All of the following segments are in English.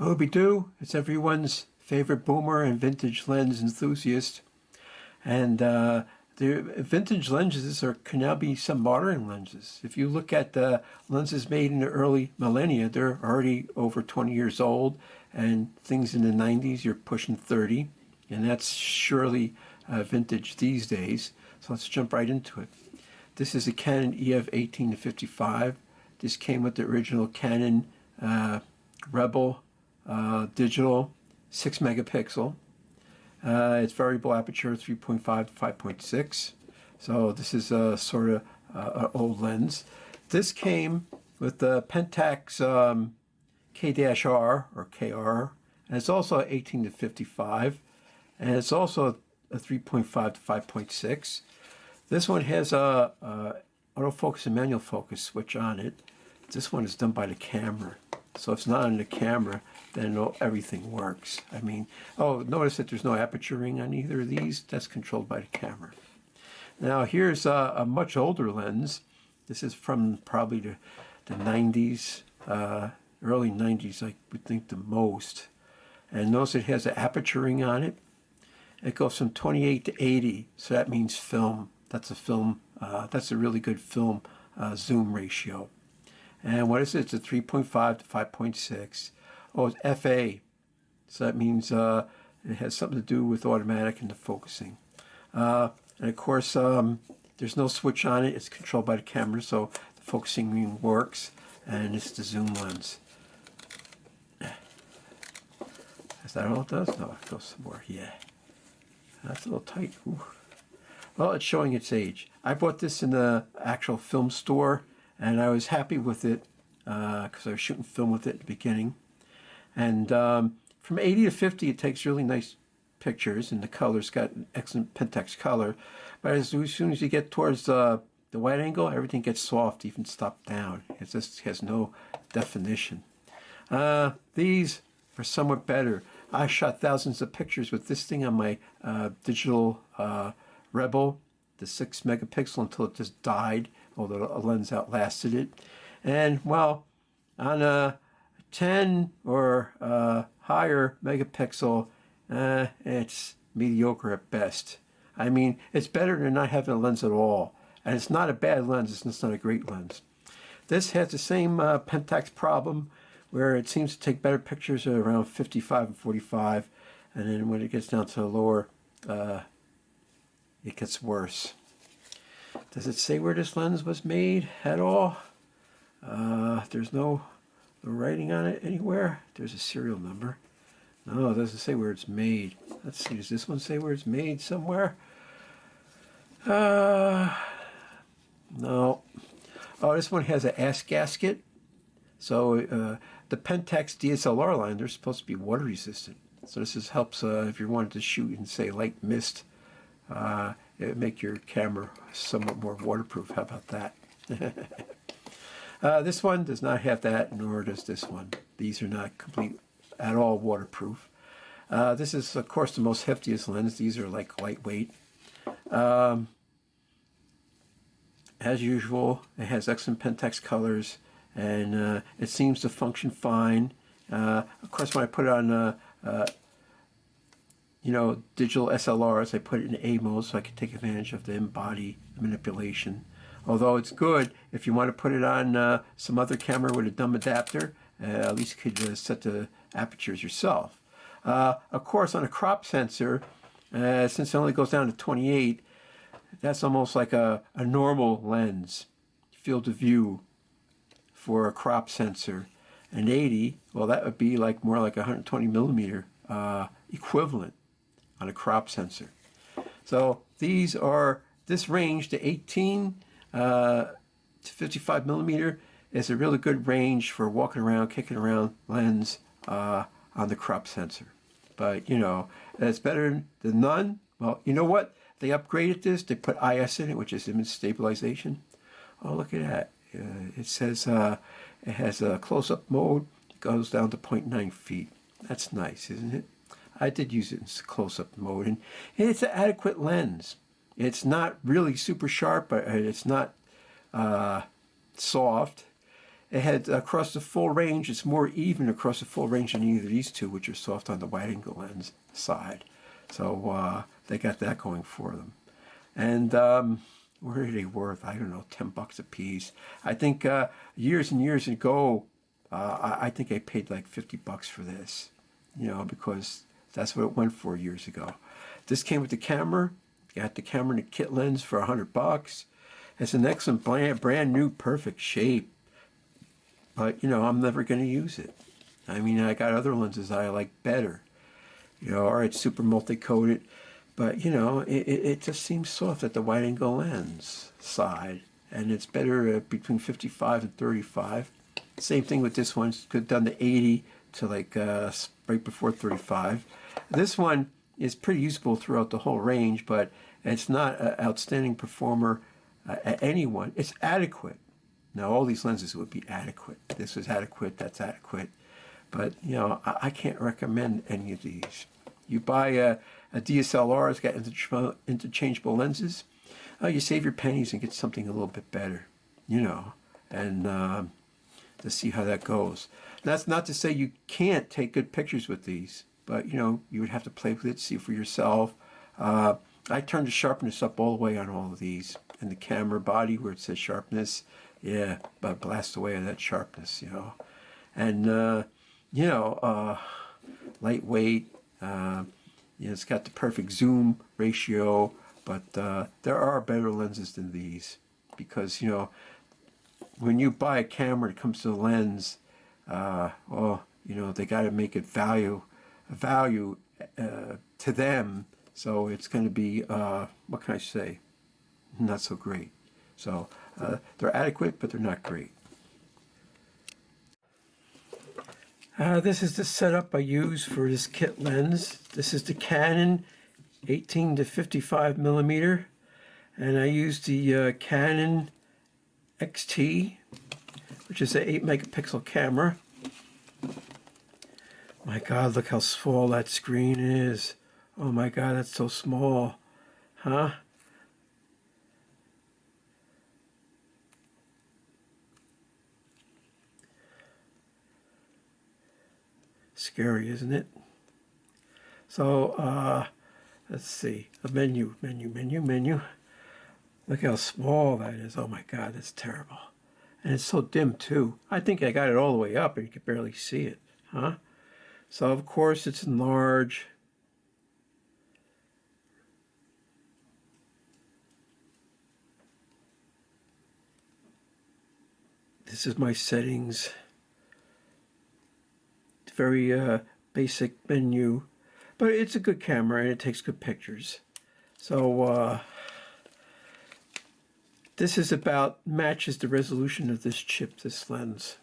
Obi-Doo, it's everyone's favorite boomer and vintage lens enthusiast. And the vintage lenses can now be some modern lenses. If you look at the lenses made in the early millennia, they're already over 20 years old, and things in the 90s, you're pushing 30, and that's surely vintage these days. So let's jump right into it. This is a Canon EF 18-55. This came with the original Canon Rebel digital 6 megapixel. It's variable aperture 3.5 to 5.6. So this is a sort of an old lens. This came with the Pentax K-R or KR, and it's also 18-55, and it's also a 3.5 to 5.6. This one has a autofocus and manual focus switch on it. This one is done by the camera. So if it's not on the camera, then everything works. I mean, oh, notice that there's no aperture ring on either of these. That's controlled by the camera. Now here's a much older lens. This is from probably the 90s, early 90s, I would think the most. And notice it has an aperture ring on it. It goes from 28 to 80, so that means film. That's a film. That's a really good film zoom ratio. And what is it? It's a 3.5 to 5.6. Oh, it's FA. So that means it has something to do with automatic and the focusing. And of course, there's no switch on it. It's controlled by the camera, so the focusing ring works. And it's the zoom lens. Is that all it does? No, it goes some more. Yeah. That's a little tight. Ooh. Well, it's showing its age. I bought this in the actual film store, and I was happy with it because I was shooting film with it at the beginning. And from 80 to 50, it takes really nice pictures, and the color's got an excellent Pentax color. But as soon as you get towards the wide angle, everything gets soft, even stopped down. It just has no definition. These are somewhat better. I shot thousands of pictures with this thing on my digital Rebel, the 6 megapixel, until it just died, although a lens outlasted it. And well, on a 10 or higher megapixel, it's mediocre at best. I mean, it's better than not having a lens at all. And it's not a bad lens, it's just not a great lens. This has the same Pentax problem, where it seems to take better pictures at around 55 and 45, and then when it gets down to the lower, it gets worse. Does it say where this lens was made at all? There's no writing on it anywhere. There's a serial number. No, it doesn't say where it's made. Let's see, does this one say where it's made somewhere? No. Oh, this one has an ass gasket. So the Pentax DSLR line, they're supposed to be water resistant. So this helps if you wanted to shoot in, say, light mist. It would make your camera somewhat more waterproof. How about that? This one does not have that, nor does this one. These are not complete at all waterproof. This is, of course, the most heftiest lens. These are like lightweight. As usual, it has excellent Pentax colors, and it seems to function fine. Of course, when I put it on digital SLRs, I put it in A mode so I can take advantage of the in-body manipulation. Although it's good if you want to put it on some other camera with a dumb adapter, at least you could set the apertures yourself. Of course, on a crop sensor, since it only goes down to 28, that's almost like a normal lens, field of view for a crop sensor. And 80, well, that would be like more like 120 millimeter equivalent on a crop sensor. So these are, this range to 18 to 55 millimeter is a really good range for walking around, kicking around lens on the crop sensor. But it's better than none. Well, you know what? They upgraded this. They put IS in it, which is image stabilization. Oh, look at that. It says it has a close-up mode. It goes down to 0.9 feet. That's nice, isn't it? I did use it in close-up mode, and it's an adequate lens. It's not really super sharp, but it's not soft. it had across the full range, it's more even across the full range than either of these two, which are soft on the wide angle lens side. So they got that going for them. And what are they worth? I don't know, $10 a piece. I think years and years ago, I think I paid like $50 for this, because that's what it went for years ago. This came with the camera. You got the camera and the kit lens for $100. It's an excellent brand new, perfect shape. But, I'm never going to use it. I mean, I got other lenses I like better. All right, super multi-coated. But, it just seems soft at the wide angle lens side. And it's better between 55 and 35. Same thing with this one. It's done to 80 to like right before 35. This one is pretty usable throughout the whole range, but it's not an outstanding performer at any one. It's adequate. Now, all these lenses would be adequate. This is adequate, that's adequate. But, I can't recommend any of these. You buy a DSLR, it's got interchangeable lenses. You save your pennies and get something a little bit better, and to see how that goes. That's not to say you can't take good pictures with these, but, you would have to play with it, see for yourself. I turned the sharpness up all the way on all of these. And the camera body where it says sharpness, yeah, but blast away on that sharpness, And, lightweight, it's got the perfect zoom ratio, but there are better lenses than these because, when you buy a camera, it comes to the lens, they got to make it value to them. So it's going to be, what can I say, not so great. So they're adequate, but they're not great. This is the setup I use for this kit lens. This is the Canon 18 to 55 millimeter, and I use the Canon XT, which is an 8 megapixel camera. My God, look how small that screen is. Oh my God, that's so small, huh? Scary, isn't it? So, let's see. A menu. Look how small that is. Oh my God, that's terrible. And it's so dim too. I think I got it all the way up and you can barely see it, huh? So of course it's in large. This is my settings. It's very basic menu, but it's a good camera and it takes good pictures. So this is matches the resolution of this chip, this lens.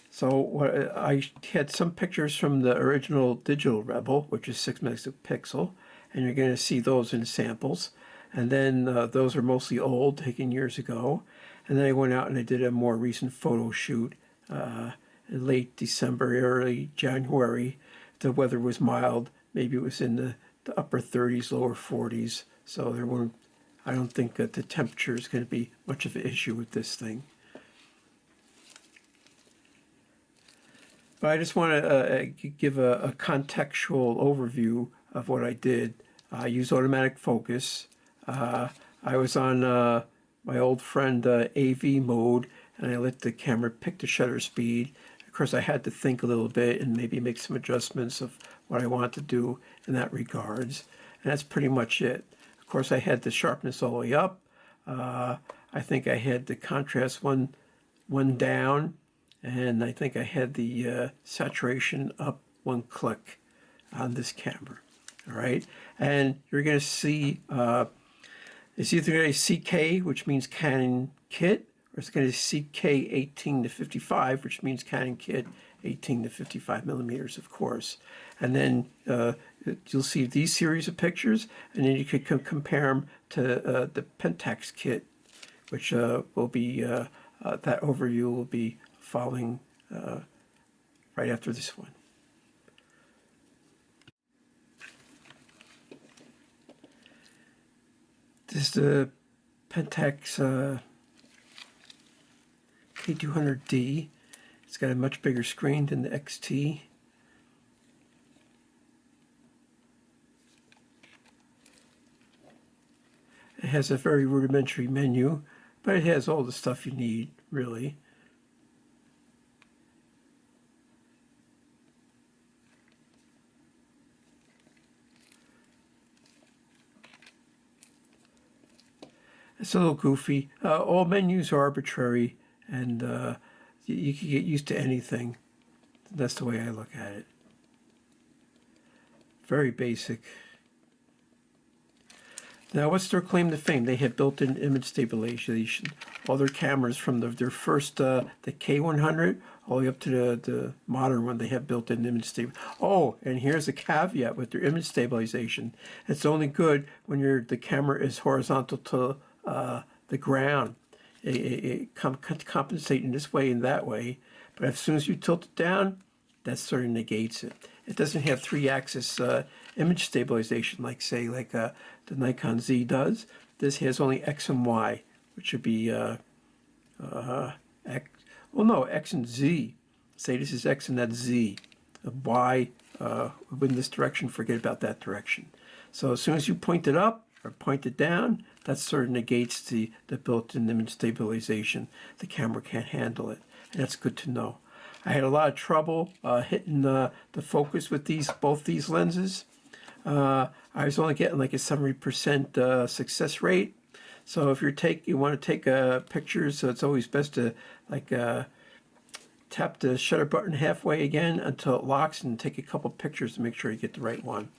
So I had some pictures from the original Digital Rebel, which is 6 megapixel, and you're going to see those in samples. And then those are mostly old, taken years ago. And then I went out and I did a more recent photo shoot in late December, early January. The weather was mild. Maybe it was in the upper 30s, lower 40s. So I don't think that the temperature is going to be much of an issue with this thing. But I just want to give a contextual overview of what I did. I used automatic focus. I was on my old friend AV mode, and I let the camera pick the shutter speed. Of course, I had to think a little bit and maybe make some adjustments of what I want to do in that regards. And that's pretty much it. Of course, I had the sharpness all the way up. I think I had the contrast one down. And I think I had the saturation up 1 click on this camera. All right. And you're going to see it's either going to CK, which means Canon kit, or it's going to CK 18 to 55, which means Canon kit 18 to 55 millimeters, of course. And then you'll see these series of pictures, and then you could compare them to the Pentax kit, which will be, that overview will be following right after this one. This is the Pentax K200D. It's got a much bigger screen than the XT. It has a very rudimentary menu, but it has all the stuff you need, really. It's a little goofy. All menus are arbitrary, and you can get used to anything. That's the way I look at it. Very basic. Now, what's their claim to fame? They have built-in image stabilization. All their cameras, from their first, the K100, all the way up to the modern one, they have built-in image stabilization. Oh, and here's a caveat with their image stabilization. It's only good when the camera is horizontal to the ground. It compensate in this way and that way, but as soon as you tilt it down, that sort of negates it. It doesn't have 3-axis image stabilization like, say, the Nikon Z does. This has only X and Y, which would be X. Well, no, X and Z. Say this is X and that's Z. Y in this direction. Forget about that direction. So as soon as you point it up or point it down, that sort of negates the built-in image stabilization. The camera can't handle it, and that's good to know. I had a lot of trouble hitting the focus with both these lenses. I was only getting like a 70% success rate. So if you want to take pictures, so it's always best to tap the shutter button halfway again until it locks and take a couple pictures to make sure you get the right one.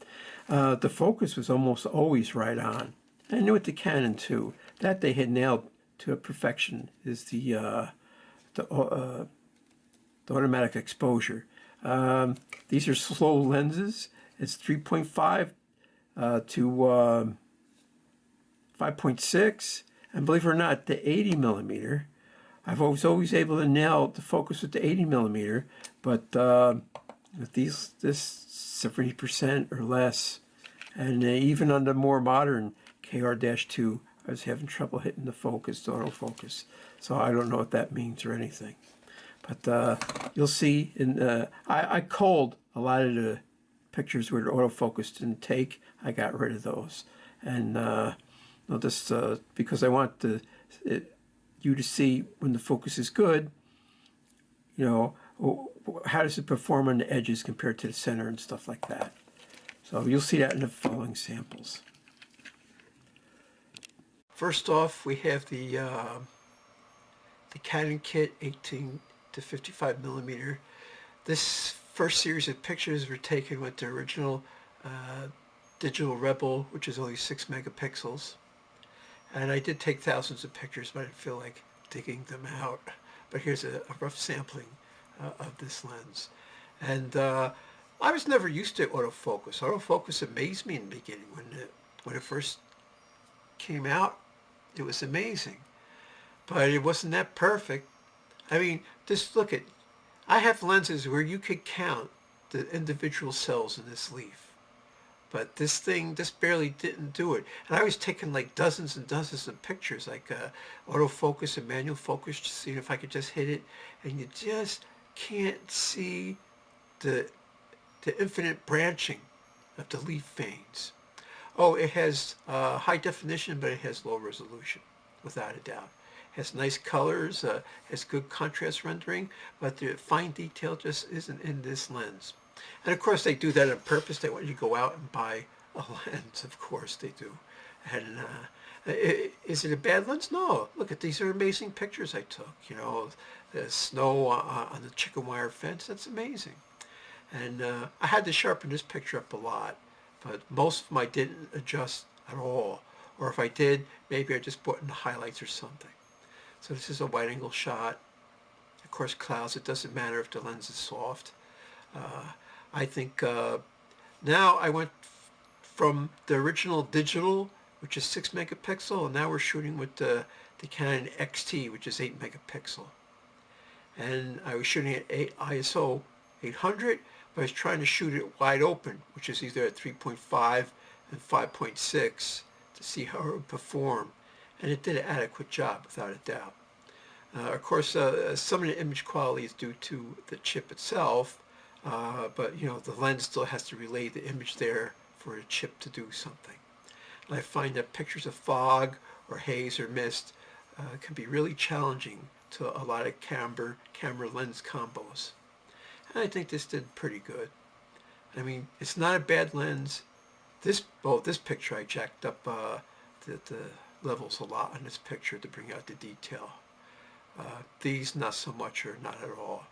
The focus was almost always right on. I knew it the Canon too. That they had nailed to a perfection is the automatic exposure. These are slow lenses. It's 3.5 to 5.6, and believe it or not, the 80 millimeter. I was always able to nail the focus with the 80 millimeter, but with this 70% or less, and even on the more modern KR-2, I was having trouble hitting the focus, the autofocus. So I don't know what that means or anything. But you'll see, I culled a lot of the pictures where the autofocus didn't take. I got rid of those. And just because I want you to see when the focus is good, how does it perform on the edges compared to the center and stuff like that. So you'll see that in the following samples. First off, we have the Canon kit 18 to 55 millimeter. This first series of pictures were taken with the original Digital Rebel, which is only 6 megapixels. And I did take thousands of pictures, but I didn't feel like digging them out. But here's a rough sampling of this lens. And I was never used to autofocus. Autofocus amazed me in the beginning. When it first came out, it was amazing. But it wasn't that perfect. I mean, just look at, I have lenses where you could count the individual cells in this leaf. But this thing just barely didn't do it. And I was taking like dozens and dozens of pictures, like autofocus and manual focus, to see if I could just hit it. And you just can't see the infinite branching of the leaf veins. Oh, it has high definition, but it has low resolution, without a doubt. It has nice colors, has good contrast rendering, but the fine detail just isn't in this lens. And of course they do that on purpose. They want you to go out and buy a lens. Of course they do. And is it a bad lens? No. Look at these are amazing pictures I took. The snow on the chicken wire fence. That's amazing. And I had to sharpen this picture up a lot, but most of them I didn't adjust at all. Or if I did, maybe I just put in the highlights or something. So this is a wide angle shot. Of course, clouds. It doesn't matter if the lens is soft. I think now I went from the original digital, which is 6 megapixel, and now we're shooting with the Canon XT, which is 8 megapixel. And I was shooting at ISO 800, but I was trying to shoot it wide open, which is either at 3.5 and 5.6 to see how it would perform. and it did an adequate job without a doubt. Of course, some of the image quality is due to the chip itself, but the lens still has to relay the image there for the chip to do something. And I find that pictures of fog or haze or mist can be really challenging to a lot of camera lens combos. And I think this did pretty good. I mean, it's not a bad lens. This picture I jacked up the levels a lot on this picture to bring out the detail. These not so much or not at all.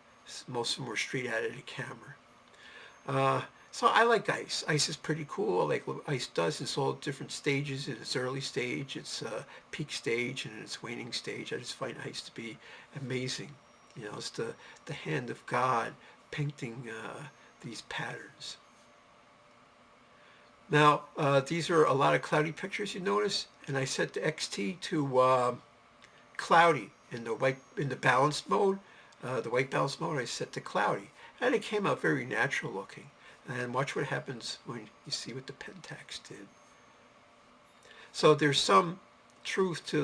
Most of them were straight out of the camera. So I like ice. Ice is pretty cool. I like what ice does. It's all different stages. Its early stage, its peak stage, and its waning stage. I just find ice to be amazing. It's the hand of God painting these patterns. Now, these are a lot of cloudy pictures, you notice, and I set the XT to cloudy in the balanced mode. The white balance mode I set to cloudy, and it came out very natural looking. And watch what happens when you see what the Pentax did. So there's some truth to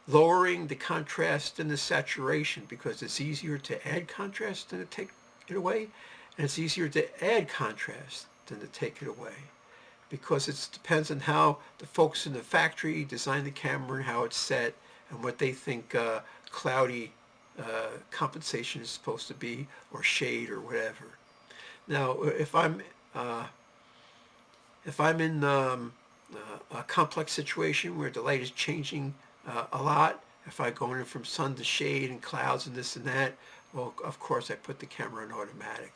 lowering the contrast and the saturation, because it's easier to add contrast than to take it away, and it's easier to add contrast than to take it away, because it depends on how the folks in the factory design the camera and how it's set and what they think cloudy compensation is supposed to be, or shade or whatever. Now, if I'm in a complex situation where the light is changing a lot, if I go in from sun to shade and clouds and this and that, well, of course I put the camera on automatic.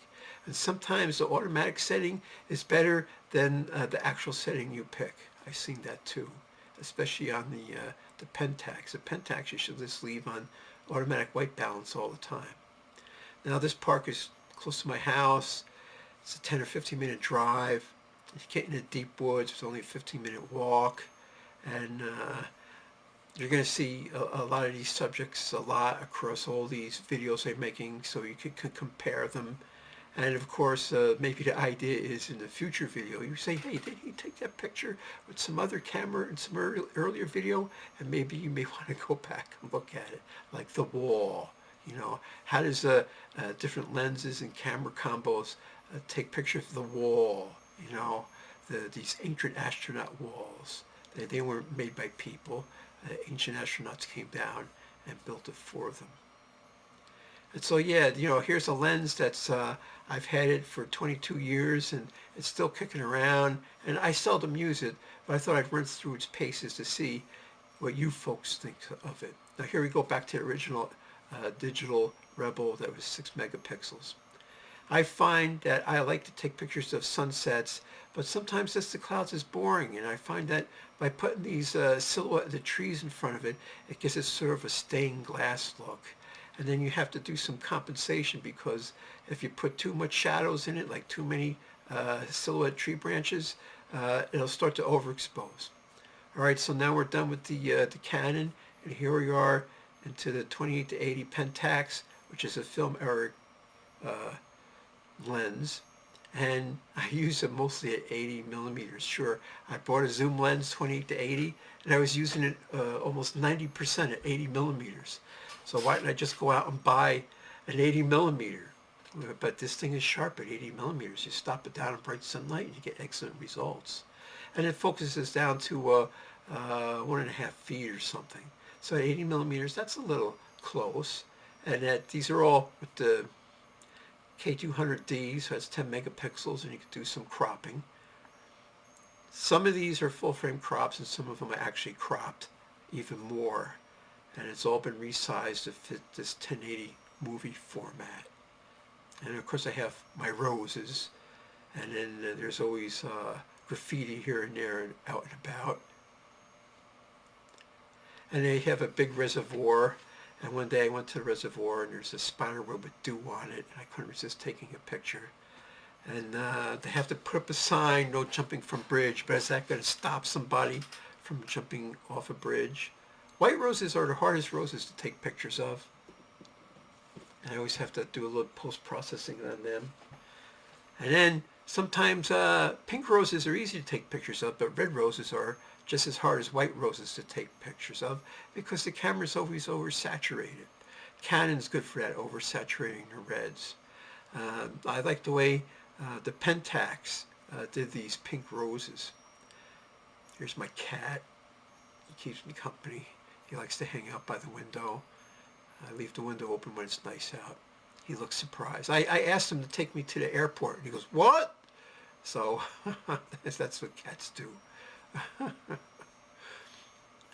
And sometimes the automatic setting is better than the actual setting you pick. I've seen that too, especially on the Pentax. The Pentax you should just leave on automatic white balance all the time. Now this park is close to my house. It's a 10 or 15 minute drive. You get into deep woods. It's only a 15-minute walk, and you're going to see a lot of these subjects a lot across all these videos I'm making, so you can compare them. And of course, maybe the idea is in the future video, you say, hey, did he take that picture with some other camera in some earlier video? And maybe you may want to go back and look at it, like the wall. How does different lenses and camera combos take pictures of the wall? These ancient astronaut walls. They weren't made by people. Ancient astronauts came down and built it for them. And so, yeah, here's a lens that's, I've had it for 22 years and it's still kicking around, and I seldom use it, but I thought I'd run through its paces to see what you folks think of it. Now here we go back to the original digital Rebel that was 6 megapixels. I find that I like to take pictures of sunsets, but sometimes just the clouds is boring, and I find that by putting these silhouette of the trees in front of it, it gives it sort of a stained glass look. And then you have to do some compensation, because if you put too much shadows in it, like too many silhouette tree branches, it'll start to overexpose. All right, so now we're done with the Canon, and here we are into the 28 to 80 Pentax, which is a film error lens, and I use it mostly at 80 millimeters. Sure, I bought a zoom lens 28 to 80, and I was using it almost 90% at 80 millimeters. So why didn't I just go out and buy an 80 millimeter? But this thing is sharp at 80 millimeters. You stop it down in bright sunlight and you get excellent results. And it focuses down to 1.5 feet or something. So at 80 millimeters, that's a little close. And these are all with the K200D, so that's 10 megapixels, and you can do some cropping. Some of these are full frame crops, and some of them are actually cropped even more. And it's all been resized to fit this 1080 movie format. And of course I have my roses, and then there's always graffiti here and there and out and about. And they have a big reservoir, and one day I went to the reservoir and there's a spider web with dew on it, and I couldn't resist taking a picture. And they have to put up a sign, no jumping from bridge, but is that going to stop somebody from jumping off a bridge? White roses are the hardest roses to take pictures of. And I always have to do a little post-processing on them. And then Sometimes pink roses are easy to take pictures of, but red roses are just as hard as white roses to take pictures of because the camera's always oversaturated. Canon's good for that, oversaturating the reds. I like the way the Pentax did these pink roses. Here's my cat. He keeps me company. He likes to hang out by the window. I leave the window open when it's nice out. He looks surprised. I asked him to take me to the airport, and he goes, "What?" So that's what cats do.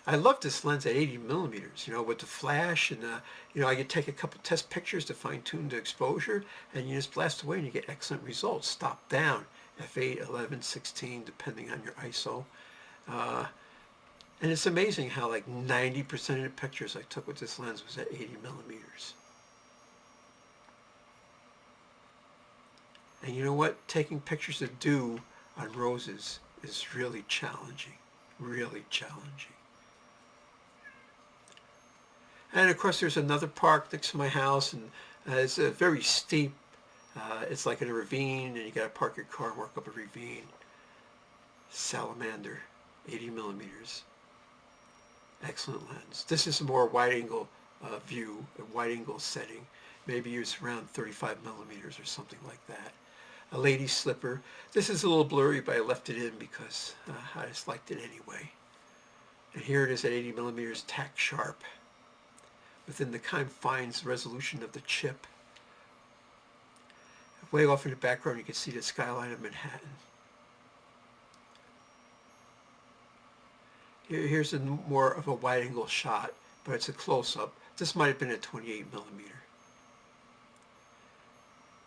I love this lens at 80 millimeters, with the flash, and I could take a couple test pictures to fine tune the exposure, and you just blast away and you get excellent results. Stop down, f8, 11, 16, depending on your ISO. And it's amazing how like 90% of the pictures I took with this lens was at 80 millimeters. And you know what? Taking pictures of dew on roses is really challenging, really challenging. And of course there's another park next to my house, and it's a very steep, it's like in a ravine, and you got to park your car and work up a ravine. Salamander, 80 millimeters. Excellent lens. This is a more wide angle view, a wide angle setting. Maybe it's around 35 millimeters or something like that. A lady slipper. This is a little blurry, but I left it in because I just liked it anyway. And here it is at 80 millimeters, tack sharp, within the confines resolution of the chip. Way off in the background, you can see the skyline of Manhattan. Here's more of a wide angle shot, but it's a close-up. This might have been a 28 millimeter.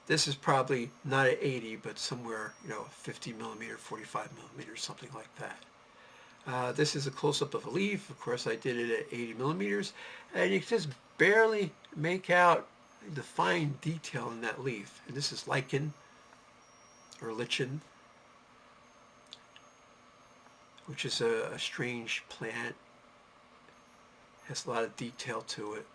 This is probably not at 80, but somewhere, 50 millimeter, 45 millimeter, something like that. This is a close-up of a leaf. Of course, I did it at 80 millimeters, and you can just barely make out the fine detail in that leaf. And this is lichen, or lichen, which is a strange plant. Has a lot of detail to it.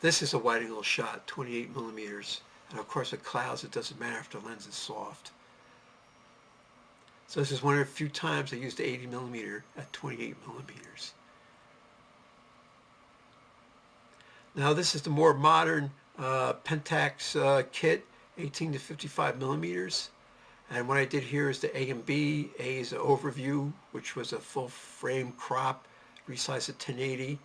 This is a wide angle shot, 28 millimeters. And of course with clouds, it doesn't matter if the lens is soft. So this is one of the few times I used the 80 millimeter at 28 millimeters. Now this is the more modern Pentax kit, 18 to 55 millimeters. And what I did here is the A and B. A is an overview, which was a full frame crop, resized at 1080.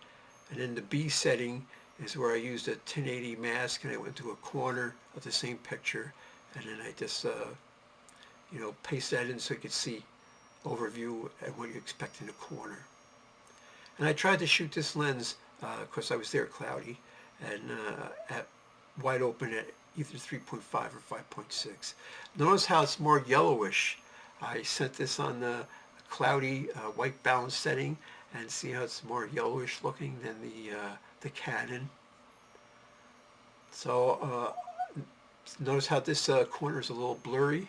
And then the B setting is where I used a 1080 mask, and I went to a corner of the same picture, and then I just, paste that in so you could see overview and what you expect in the corner. And I tried to shoot this lens, of course I was there cloudy, and at wide open at either 3.5 or 5.6. Notice how it's more yellowish. I set this on the cloudy white balance setting, and see how it's more yellowish looking than the Canon. So notice how this corner is a little blurry.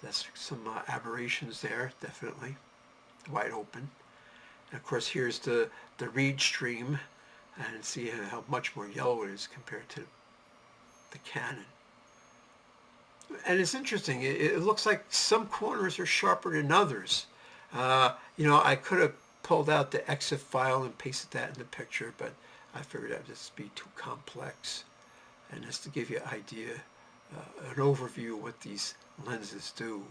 That's some aberrations there, definitely. Wide open. And of course here's the reed stream, and see how much more yellow it is compared to the Canon. And it's interesting, it looks like some corners are sharper than others. I could have pulled out the EXIF file and pasted that in the picture, but I figured that would just be too complex. And just to give you an idea, an overview of what these lenses do.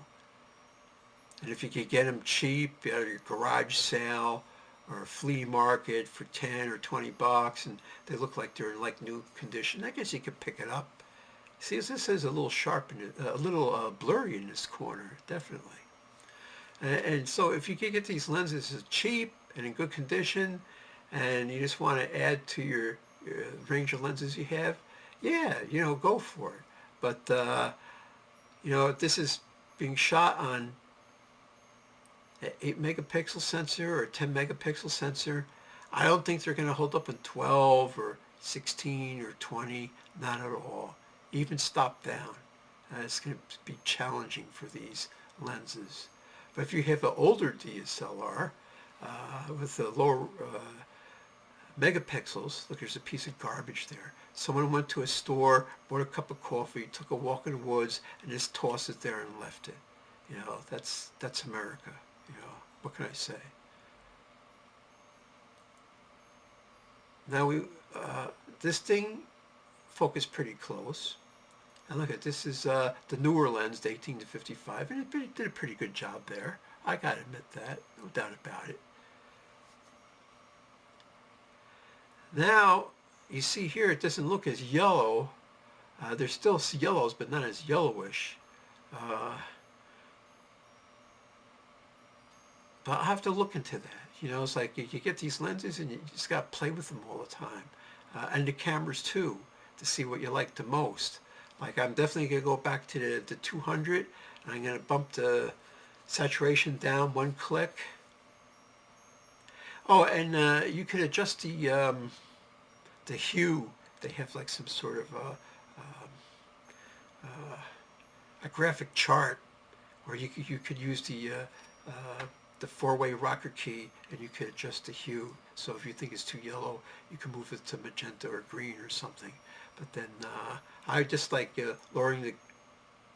And if you could get them cheap at your garage sale or a flea market for 10 or 20 bucks, and they look like they're in like new condition, I guess you could pick it up. See, this is a little sharp, a little blurry in this corner, definitely. And so if you can get these lenses cheap and in good condition, and you just want to add to your range of lenses you have, yeah, go for it. But, this is being shot on an 8 megapixel sensor or a 10 megapixel sensor. I don't think they're going to hold up in 12 or 16 or 20, not at all. Even stop down. It's going to be challenging for these lenses. But if you have an older DSLR with a lower megapixels. Look, there's a piece of garbage there. Someone went to a store, bought a cup of coffee, took a walk in the woods, and just tossed it there and left it. You know, that's America. You know, what can I say? Now this thing focused pretty close. And look at this is the newer lens, the 18 to 55, and it did a pretty good job there. I gotta admit that, no doubt about it. Now, you see here, it doesn't look as yellow. There's still yellows, but not as yellowish. But I'll have to look into that. You know, it's like you get these lenses and you just got to play with them all the time. And the cameras too, to see what you like the most. Like I'm definitely going to go back to the 200, and I'm going to bump the saturation down one click. Oh, and you can adjust the hue. They have like some sort of a graphic chart, or you could use the four-way rocker key, and you could adjust the hue. So if you think it's too yellow, you can move it to magenta or green or something. But then I just like lowering the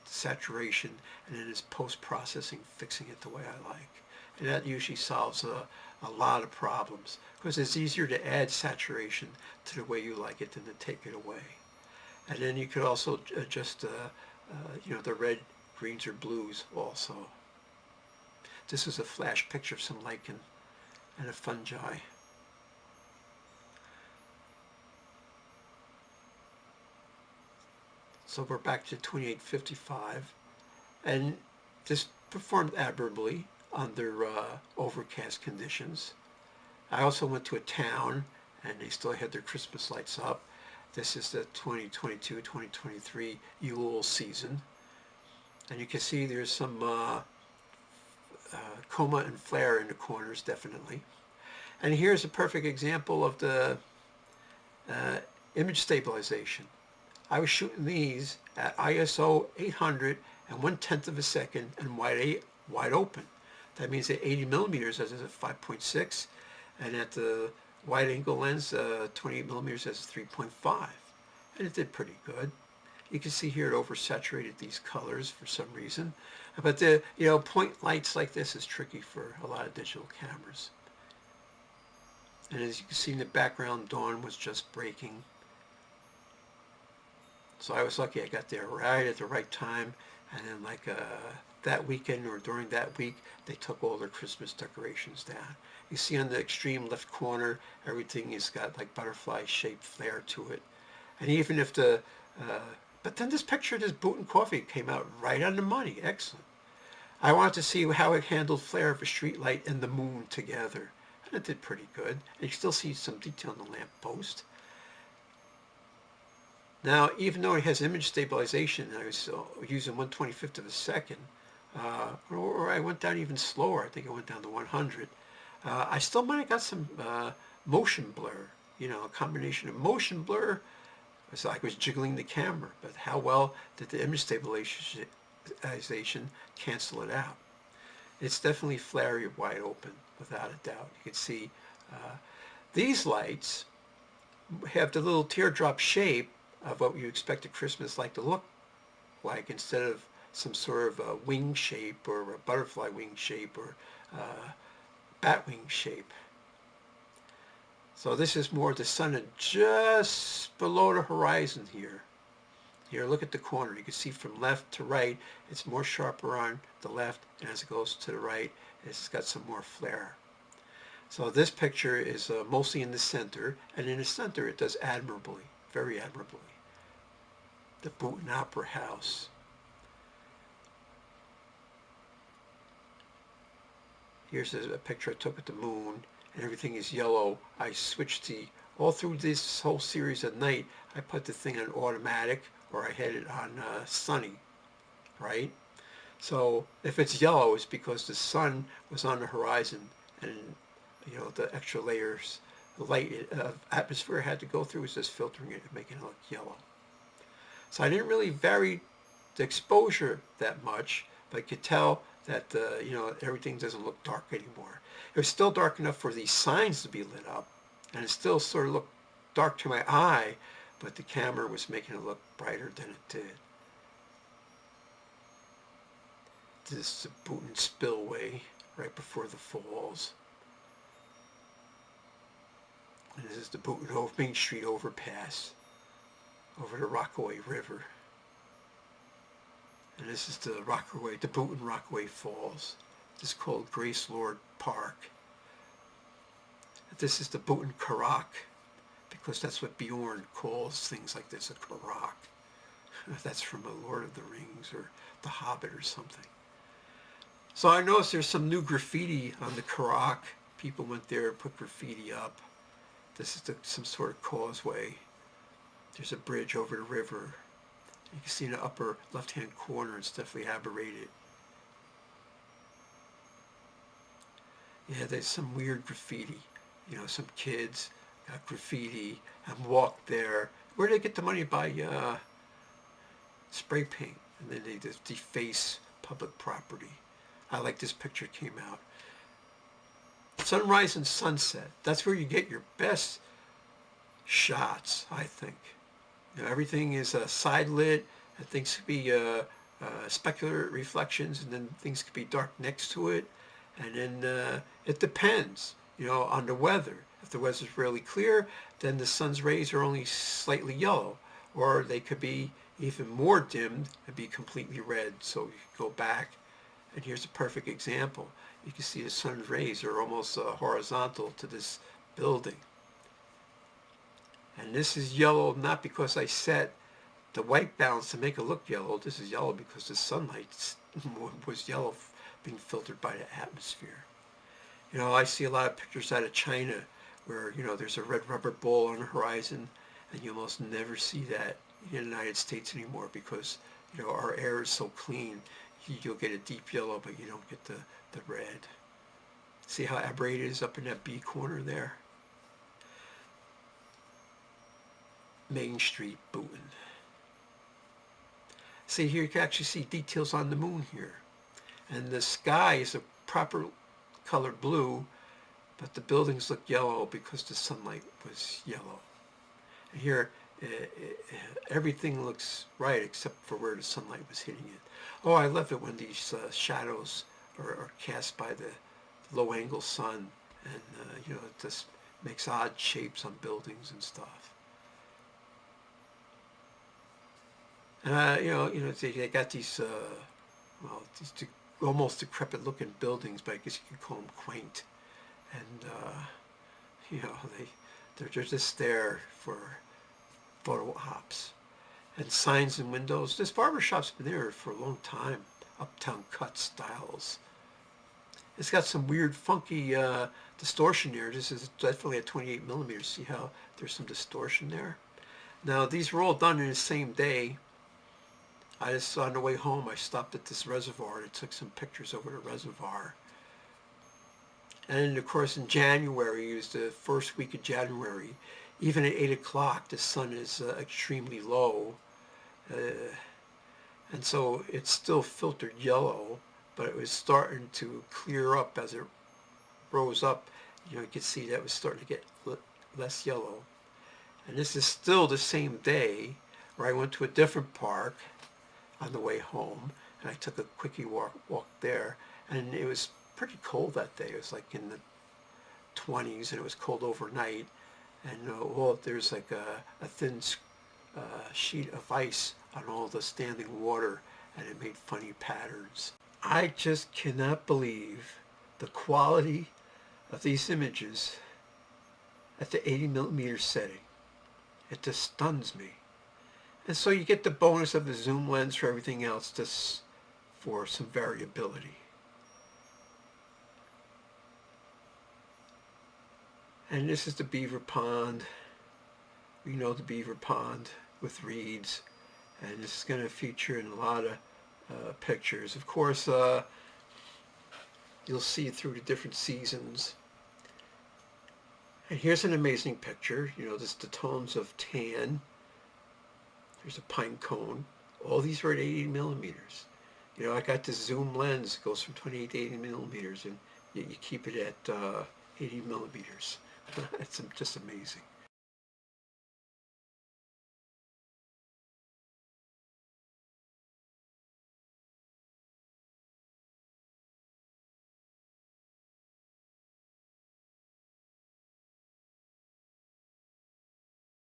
saturation, and then it's post-processing, fixing it the way I like. And that usually solves a lot of problems, because it's easier to add saturation to the way you like it than to take it away. And then you could also adjust you know, the red, greens, or blues also. This is a flash picture of some lichen and a fungi. So we're back to 2855, and this performed admirably under overcast conditions. I also went to a town, and they still had their Christmas lights up. This is the 2022-2023 Yule season, and you can see there's some coma and flare in the corners, definitely. And here's a perfect example of the image stabilization. I was shooting these at ISO 800 and 1/10 of a second and wide open. That means at 80 millimeters as a 5.6, and at the wide angle lens 28 millimeters as a 3.5, and it did pretty good. You can see here it oversaturated these colors for some reason, but the point lights like this is tricky for a lot of digital cameras. And as you can see in the background, dawn was just breaking. So I was lucky I got there right at the right time, and then like that weekend or during that week, they took all their Christmas decorations down. You see on the extreme left corner, everything has got like butterfly shaped flare to it. And even if but then this picture of this boot and coffee came out right on the money. Excellent. I wanted to see how it handled flare of a street light and the moon together. And it did pretty good. And you can still see some detail in the lamp post. Now, even though it has image stabilization, I was using 1/25 of a second, or I went down even slower. I think I went down to 100. I still might have got some motion blur, you know, a combination of motion blur. It's like I was jiggling the camera, but how well did the image stabilization cancel it out? It's definitely flary wide open, without a doubt. You can see these lights have the little teardrop shape of what you expect a Christmas light to look like, instead of some sort of a wing shape or a butterfly wing shape or bat wing shape. So this is more the sun just below the horizon here. Here, look at the corner. You can see from left to right, it's more sharper on the left, and as it goes to the right, it's got some more flare. So this picture is mostly in the center, and in the center it does admirably, very admirably. The Boot Opera House. Here's a picture I took at the moon, and everything is yellow. I switched all through this whole series at night, I put the thing on automatic, or I had it on sunny, right? So if it's yellow, it's because the sun was on the horizon, and you know, the extra layers, the light atmosphere had to go through is just filtering it and making it look yellow. So I didn't really vary the exposure that much, but I could tell that you know, everything doesn't look dark anymore. It was still dark enough for these signs to be lit up, and it still sort of looked dark to my eye, but the camera was making it look brighter than it did. This is the Booton spillway right before the falls. And this is the Booton Main Street overpass over the Rockaway River. And this is the Booton Rockaway Falls. This is called Grace Lord Park. This is the Booton Karak, because that's what Bjorn calls things like this, a Karak. That's from a Lord of the Rings or The Hobbit or something. So I noticed there's some new graffiti on the Karak. People went there and put graffiti up. This is some sort of causeway. There's a bridge over the river. You can see in the upper left-hand corner, it's definitely aberrated. Yeah, there's some weird graffiti. You know, some kids got graffiti and walked there. Where do they get the money to buy spray paint? And then they just deface public property. I like this picture came out. Sunrise and sunset. That's where you get your best shots, I think. You know, everything is side lit, and things could be specular reflections, and then things could be dark next to it. And then it depends, you know, on the weather. If the weather's really clear, then the sun's rays are only slightly yellow, or they could be even more dimmed and be completely red. So you can go back, and here's a perfect example. You can see the sun's rays are almost horizontal to this building. And this is yellow not because I set the white balance to make it look yellow. This is yellow because the sunlight was yellow being filtered by the atmosphere. You know, I see a lot of pictures out of China where, you know, there's a red rubber ball on the horizon, and you almost never see that in the United States anymore because, you know, our air is so clean. You'll get a deep yellow, but you don't get the red. See how aberrated it is up in that B corner there? Main Street, Booton. See, here you can actually see details on the moon here. And the sky is a proper colored blue, but the buildings look yellow because the sunlight was yellow. And here, everything looks right except for where the sunlight was hitting it. Oh, I love it when these shadows are cast by the low-angle sun, and you know, it just makes odd shapes on buildings and stuff. You know, they got these, well, these almost decrepit-looking buildings, but I guess you could call them quaint. And you know, they're just there for photo ops. And signs and windows. This barbershop's been there for a long time. Uptown cut styles. It's got some weird, funky distortion there. This is definitely a 28 millimeters. See how there's some distortion there? Now, these were all done in the same day. I just, on the way home, I stopped at this reservoir and took some pictures over the reservoir. And of course, in January, it was the first week of January. Even at 8 o'clock, the sun is extremely low. And so it's still filtered yellow, but it was starting to clear up as it rose up. You know, you could see that it was starting to get less yellow. And this is still the same day where I went to a different park on the way home, and I took a quickie walk there, and it was pretty cold that day. It was like in the 20s, and it was cold overnight. And well, there's like a thin sheet of ice on all the standing water, and it made funny patterns. I just cannot believe the quality of these images at the 80 millimeter setting. It just stuns me. And so you get the bonus of the zoom lens for everything else, just for some variability. And this is the beaver pond. We know the beaver pond with reeds, and this is going to feature in a lot of pictures. Of course, you'll see it through the different seasons. And here's an amazing picture. You know, this the tones of tan. There's a pine cone. All these are at 80 millimeters. You know, I got this zoom lens. It goes from 28 to 80 millimeters, and you keep it at 80 millimeters. It's just amazing.